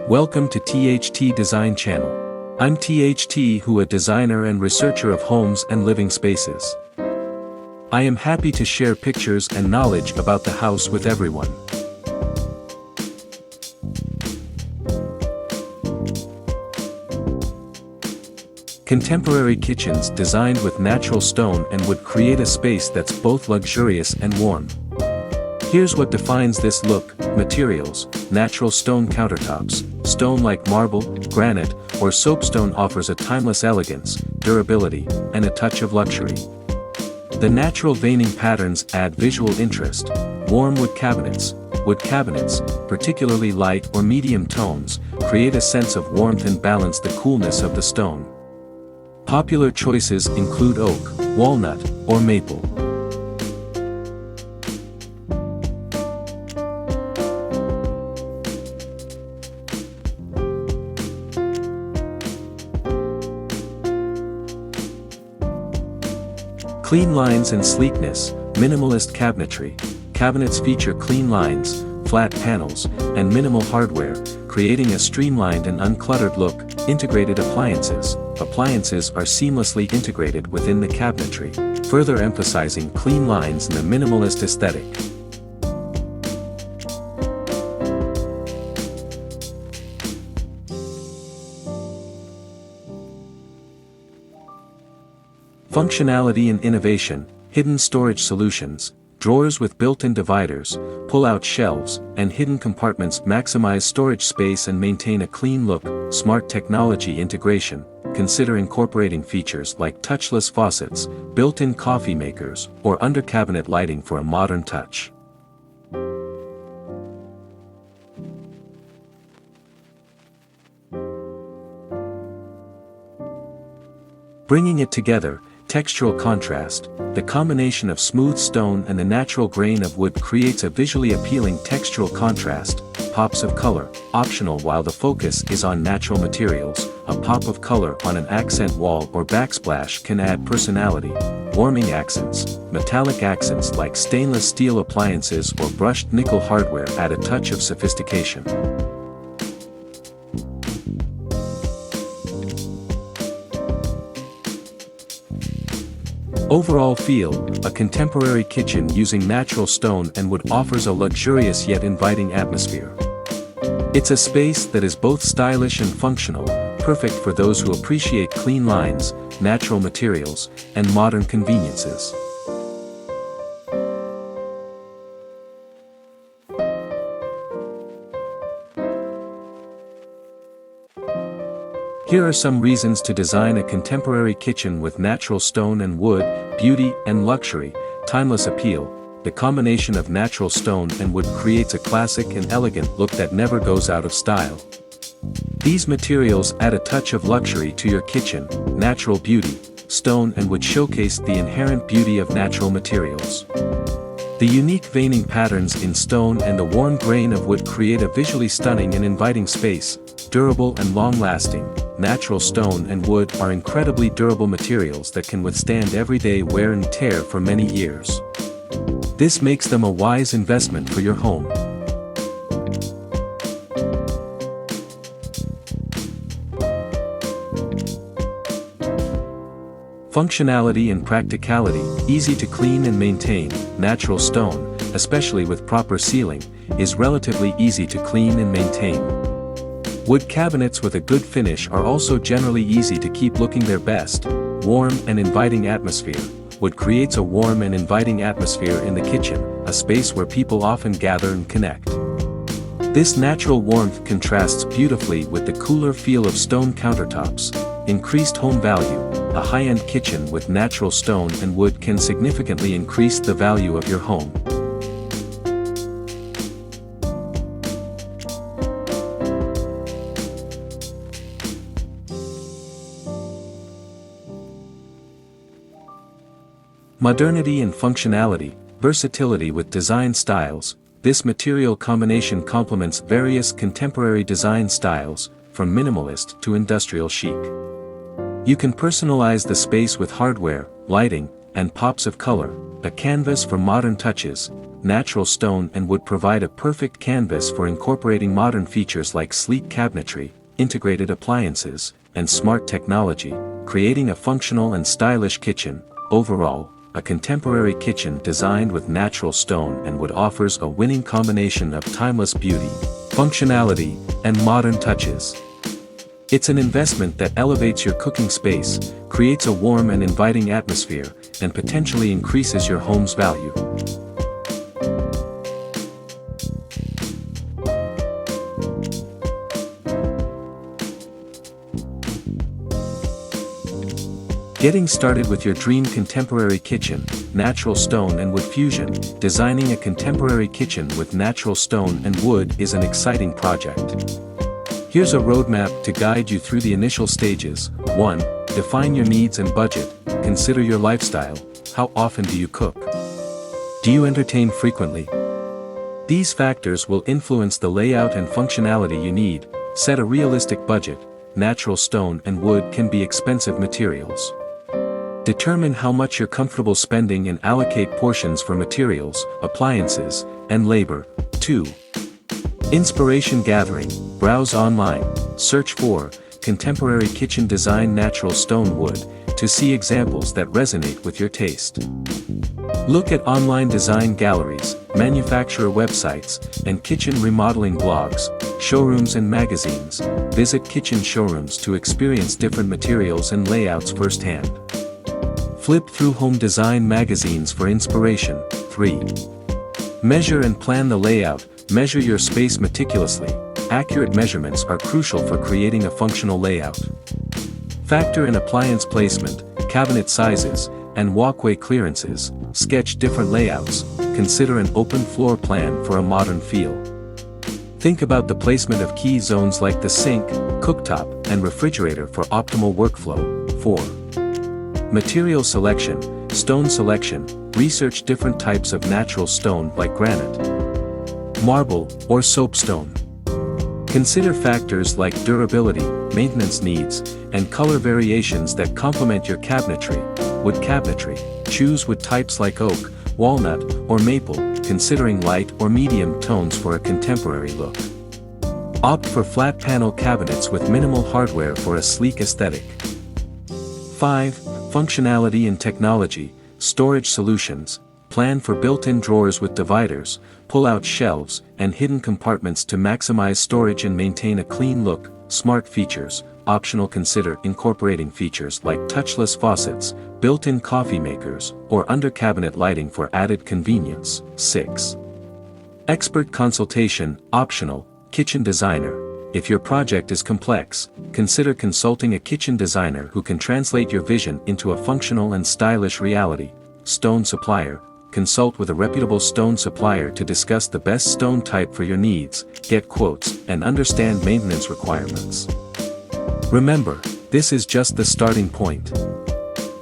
Welcome to THT Design Channel. I'm THT, who a designer and researcher of homes and living spaces. I am happy to share pictures and knowledge about the house with everyone. Contemporary kitchens designed with natural stone and wood create a space that's both luxurious and warm. Here's what defines this look: materials. Natural stone countertops. Stone like marble, granite, or soapstone offers a timeless elegance, durability, and a touch of luxury. The natural veining patterns add visual interest. Warm wood cabinets. Wood cabinets, particularly light or medium tones, create a sense of warmth and balance the coolness of the stone. Popular choices include oak, walnut, or maple. Clean lines and sleekness. Minimalist cabinetry. Cabinets feature clean lines, flat panels, and minimal hardware, creating a streamlined and uncluttered look. Integrated appliances. Appliances are seamlessly integrated within the cabinetry, further emphasizing clean lines and a minimalist aesthetic. Functionality and innovation. Hidden storage solutions. Drawers with built-in dividers, pull-out shelves, and hidden compartments maximize storage space and maintain a clean look. Smart technology integration. Consider incorporating features like touchless faucets, built-in coffee makers, or under-cabinet lighting for a modern touch. Bringing it together. Textural contrast. The combination of smooth stone and the natural grain of wood creates a visually appealing textural contrast. Pops of color, optional while the focus is on natural materials. A pop of color on an accent wall or backsplash can add personality. Warming accents. Metallic accents like stainless steel appliances or brushed nickel hardware add a touch of sophistication. Overall feel. A contemporary kitchen using natural stone and wood offers a luxurious yet inviting atmosphere. It's a space that is both stylish and functional, perfect for those who appreciate clean lines, natural materials, and modern conveniences. Here are some reasons to design a contemporary kitchen with natural stone and wood: beauty and luxury, timeless appeal. The combination of natural stone and wood creates a classic and elegant look that never goes out of style. These materials add a touch of luxury to your kitchen. Natural beauty. Stone and wood showcase the inherent beauty of natural materials. The unique veining patterns in stone and the warm grain of wood create a visually stunning and inviting space. Durable and long-lasting. Natural stone and wood are incredibly durable materials that can withstand everyday wear and tear for many years. This makes them a wise investment for your home. Functionality and practicality. Easy to clean and maintain. Natural stone, especially with proper sealing, is relatively easy to clean and maintain. Wood cabinets with a good finish are also generally easy to keep looking their best. Warm and inviting atmosphere. Wood creates a warm and inviting atmosphere in the kitchen, a space where people often gather and connect. This natural warmth contrasts beautifully with the cooler feel of stone countertops. Increased home value. A high-end kitchen with natural stone and wood can significantly increase the value of your home. Modernity and functionality. Versatility with design styles. This material combination complements various contemporary design styles, from minimalist to industrial chic. You can personalize the space with hardware, lighting, and pops of color. A canvas for modern touches. natural stone and wood provide a perfect canvas for incorporating modern features like sleek cabinetry, integrated appliances, and smart technology, creating a functional and stylish kitchen. Overall, a contemporary kitchen designed with natural stone and wood offers a winning combination of timeless beauty, functionality, and modern touches. It's an investment that elevates your cooking space, creates a warm and inviting atmosphere, and potentially increases your home's value. Getting started with your dream contemporary kitchen, natural stone and wood fusion. Designing a contemporary kitchen with natural stone and wood is an exciting project. Here's a roadmap to guide you through the initial stages. 1. Define your needs and budget. Consider your lifestyle. How often do you cook? Do you entertain frequently? These factors will influence the layout and functionality you need. Set a realistic budget. Natural stone and wood can be expensive materials. Determine how much you're comfortable spending and allocate portions for materials, appliances, and labor. 2. Inspiration gathering. Browse online. Search for contemporary kitchen design natural stone wood to see examples that resonate with your taste. Look at online design galleries, manufacturer websites, and kitchen remodeling blogs, showrooms and magazines. Visit kitchen showrooms to experience different materials and layouts firsthand. Flip through home design magazines for inspiration. 3. Measure and plan the layout. Measure your space meticulously. Accurate measurements are crucial for creating a functional layout. Factor in appliance placement, cabinet sizes, and walkway clearances. Sketch different layouts. Consider an open floor plan for a modern feel. Think about the placement of key zones like the sink, cooktop, and refrigerator for optimal workflow. 4. Material selection, stone selection. Research different types of natural stone like granite, marble, or soapstone. Consider factors like durability, maintenance needs, and color variations that complement your cabinetry. Wood cabinetry. Choose wood types like oak, walnut, or maple, considering light or medium tones for a contemporary look. Opt for flat panel cabinets with minimal hardware for a sleek aesthetic. 5. Functionality and technology. Storage solutions. Plan for built-in drawers with dividers, pull-out shelves, and hidden compartments to maximize storage and maintain a clean look. Smart features. Optional. Consider incorporating features like touchless faucets, built-in coffee makers, or under-cabinet lighting for added convenience. 6. Expert consultation. Optional. Kitchen designer. If your project is complex, consider consulting a kitchen designer who can translate your vision into a functional and stylish reality. Stone supplier. Consult with a reputable stone supplier to discuss the best stone type for your needs, get quotes, and understand maintenance requirements. Remember, this is just the starting point.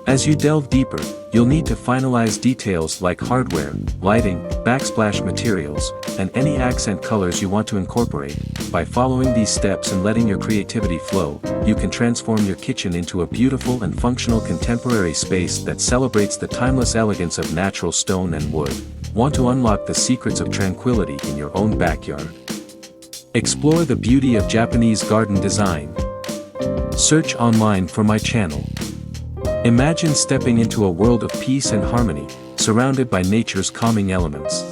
As you delve deeper, you'll need to finalize details like hardware, lighting, backsplash materials, and any accent colors you want to incorporate. By following these steps and letting your creativity flow, you can transform your kitchen into a beautiful and functional contemporary space that celebrates the timeless elegance of natural stone and wood. Want to unlock the secrets of tranquility in your own backyard? Explore the beauty of Japanese garden design. Search online for my channel. Imagine stepping into a world of peace and harmony, surrounded by nature's calming elements.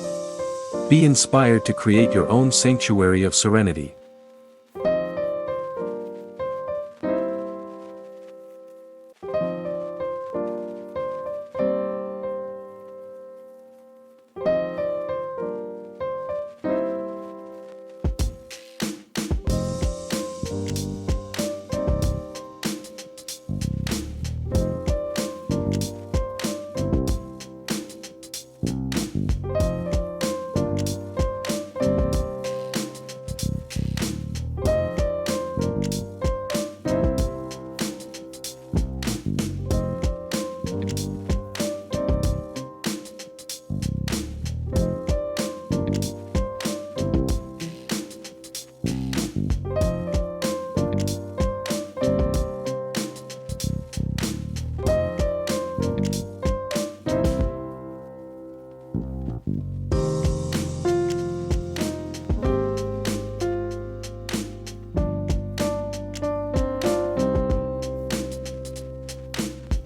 Be inspired to create your own sanctuary of serenity.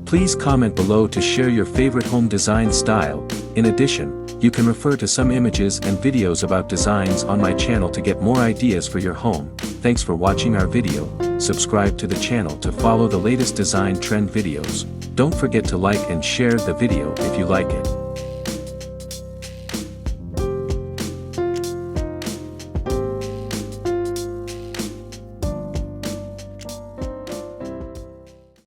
Please comment below to share your favorite home design style. In addition, you can refer to some images and videos about designs on my channel to get more ideas for your home. Thanks for watching our video. Subscribe to the channel to follow the latest design trend videos. Don't forget to like and share the video if you like it.